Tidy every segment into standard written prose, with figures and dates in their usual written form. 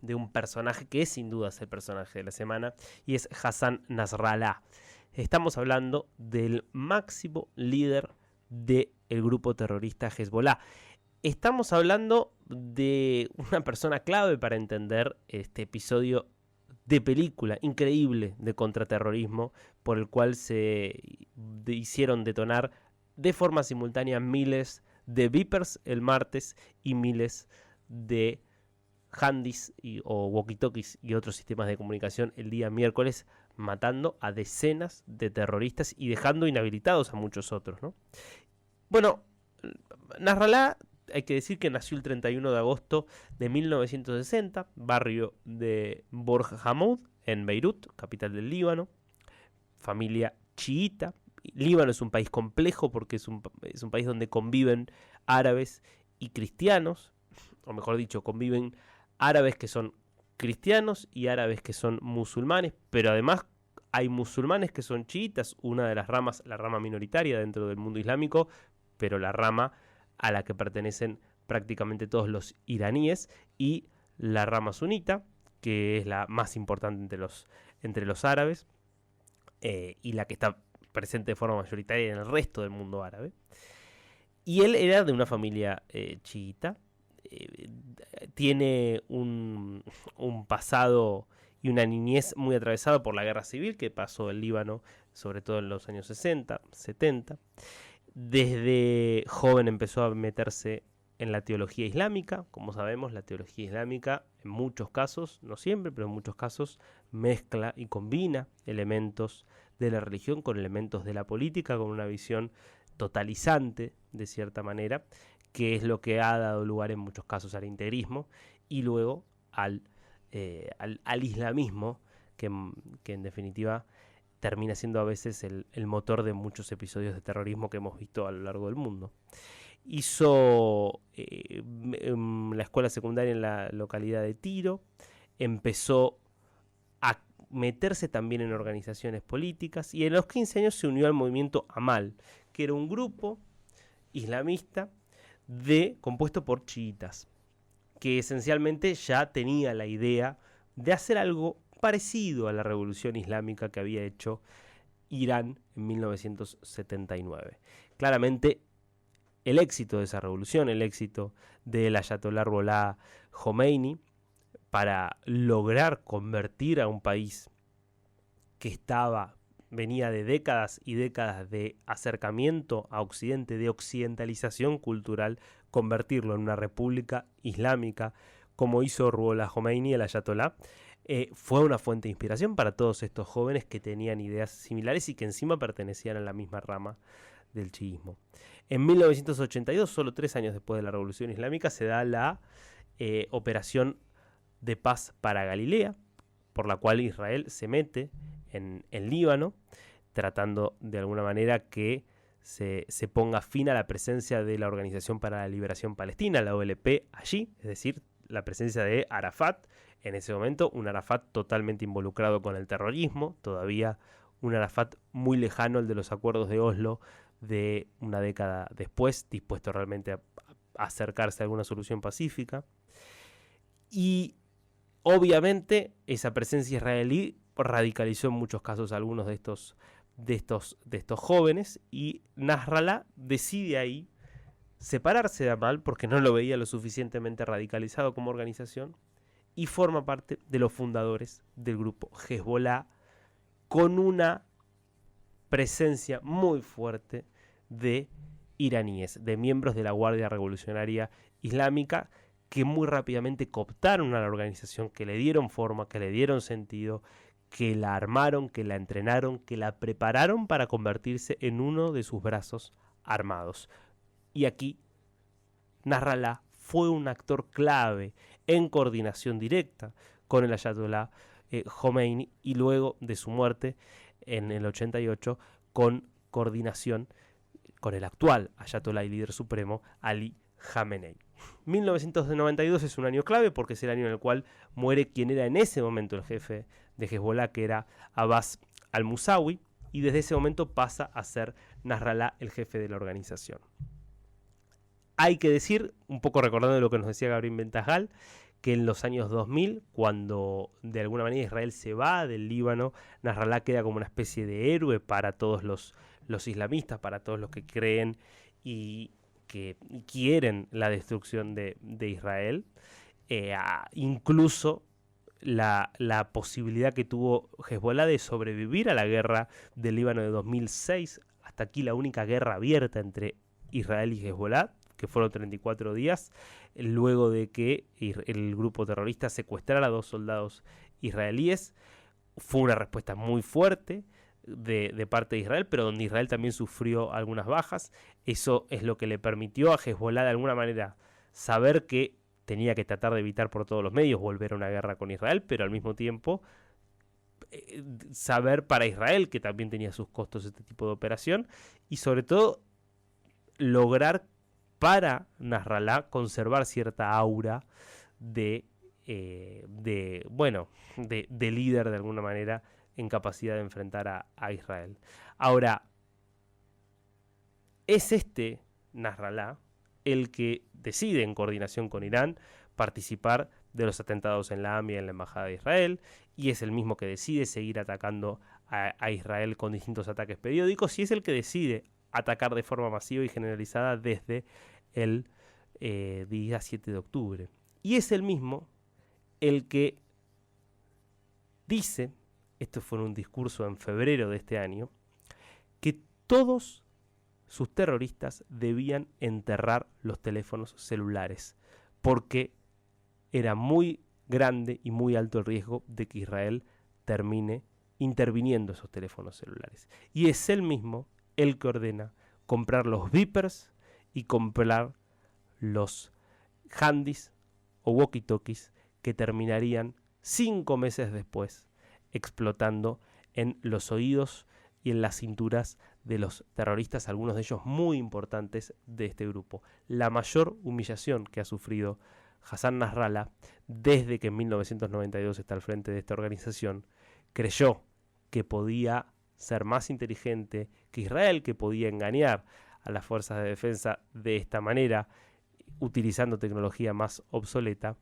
de un personaje que es sin duda el personaje de la semana, y es Hassan Nasrallah. Estamos hablando del máximo líder del grupo terrorista Hezbollah. Estamos hablando de una persona clave para entender este episodio de película increíble de contraterrorismo por el cual se hicieron detonar de forma simultánea miles de beepers el martes y miles de handys o walkie-talkies y otros sistemas de comunicación el día miércoles, matando a decenas de terroristas y dejando inhabilitados a muchos otros, ¿no? Bueno, Nasrallah, hay que decir que nació el 31 de agosto de 1960, barrio de Borj Hamoud, en Beirut, capital del Líbano, familia chiita. Líbano es un país complejo porque es un país donde conviven árabes y cristianos, o mejor dicho, conviven árabes que son cristianos y árabes que son musulmanes, pero además hay musulmanes que son chiitas, una de las ramas, la rama minoritaria dentro del mundo islámico, pero la rama a la que pertenecen prácticamente todos los iraníes, y la rama sunita, que es la más importante entre los árabes, y la que está presente de forma mayoritaria en el resto del mundo árabe. Y él era de una familia chiita, tiene un pasado y una niñez muy atravesada por la guerra civil que pasó el Líbano, sobre todo en los años 60, 70. Desde joven empezó a meterse en la teología islámica. Como sabemos, la teología islámica en muchos casos, no siempre, pero en muchos casos, mezcla y combina elementos de la religión con elementos de la política, con una visión totalizante, de cierta manera, que es lo que ha dado lugar en muchos casos al integrismo y luego al islamismo, que en definitiva termina siendo a veces el motor de muchos episodios de terrorismo que hemos visto a lo largo del mundo. Hizo la escuela secundaria en la localidad de Tiro, empezó a meterse también en organizaciones políticas y a los 15 años se unió al movimiento Amal, que era un grupo islamista compuesto por chiitas, que esencialmente ya tenía la idea de hacer algo parecido a la revolución islámica que había hecho Irán en 1979. Claramente el éxito de esa revolución, el éxito del Ayatollah Ruhollah Khomeini para lograr convertir a un país que venía de décadas y décadas de acercamiento a Occidente, de occidentalización cultural, convertirlo en una república islámica, como hizo Ruhollah Khomeini, el Ayatollah, fue una fuente de inspiración para todos estos jóvenes que tenían ideas similares y que encima pertenecían a la misma rama del chiismo. En 1982, solo 3 años después de la Revolución Islámica, se da la Operación de Paz para Galilea, por la cual Israel se mete en Líbano, tratando de alguna manera que se ponga fin a la presencia de la Organización para la Liberación Palestina, la OLP, allí, es decir, la presencia de Arafat, en ese momento un Arafat totalmente involucrado con el terrorismo, todavía un Arafat muy lejano al de los acuerdos de Oslo de una década después, dispuesto realmente a acercarse a alguna solución pacífica. Y obviamente esa presencia israelí radicalizó en muchos casos a algunos de estos jóvenes, y Nasrallah decide ahí separarse de Amal porque no lo veía lo suficientemente radicalizado como organización, y forma parte de los fundadores del grupo Hezbollah, con una presencia muy fuerte de iraníes, de miembros de la Guardia Revolucionaria Islámica, que muy rápidamente cooptaron a la organización, que le dieron forma, que le dieron sentido, que la armaron, que la entrenaron, que la prepararon para convertirse en uno de sus brazos armados. Y aquí Nasrallah fue un actor clave en coordinación directa con el Ayatollah Khomeini, y luego de su muerte en el 88 con coordinación con el actual Ayatollah y líder supremo Ali Khamenei. 1992 es un año clave porque es el año en el cual muere quien era en ese momento el jefe de Hezbollah, que era Abbas al-Musawi, y desde ese momento pasa a ser Nasrallah el jefe de la organización. Hay que decir, un poco recordando lo que nos decía Gabriel Ventajal, que en los años 2000, cuando de alguna manera Israel se va del Líbano, Nasrallah queda como una especie de héroe para todos los islamistas, para todos los que creen y que quieren la destrucción de Israel. Incluso la posibilidad que tuvo Hezbollah de sobrevivir a la guerra del Líbano de 2006, hasta aquí la única guerra abierta entre Israel y Hezbollah, que fueron 34 días, luego de que el grupo terrorista secuestrara a 2 soldados israelíes. Fue una respuesta muy fuerte de parte de Israel, pero donde Israel también sufrió algunas bajas. Eso es lo que le permitió a Hezbollah de alguna manera saber que tenía que tratar de evitar por todos los medios volver a una guerra con Israel, pero al mismo tiempo saber para Israel que también tenía sus costos este tipo de operación, y sobre todo lograr para Nasrallah conservar cierta aura de líder de alguna manera en capacidad de enfrentar a Israel. Ahora, es este Nasrallah el que decide, en coordinación con Irán, participar de los atentados en la AMI y en la Embajada de Israel, y es el mismo que decide seguir atacando a Israel con distintos ataques periódicos, y es el que decide atacar de forma masiva y generalizada desde el día 7 de octubre. Y es el mismo el que dice, esto fue en un discurso en febrero de este año, que todos sus terroristas debían enterrar los teléfonos celulares, porque era muy grande y muy alto el riesgo de que Israel termine interviniendo esos teléfonos celulares. Y es él mismo el que ordena comprar los beepers y comprar los handys o walkie-talkies que terminarían 5 meses después explotando en los oídos y en las cinturas de los terroristas, algunos de ellos muy importantes de este grupo. La mayor humillación que ha sufrido Hassan Nasrallah desde que en 1992 está al frente de esta organización, creyó que podía ser más inteligente que Israel, que podía engañar a las fuerzas de defensa de esta manera, utilizando tecnología más obsoleta,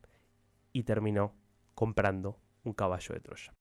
y terminó comprando un caballo de Troya.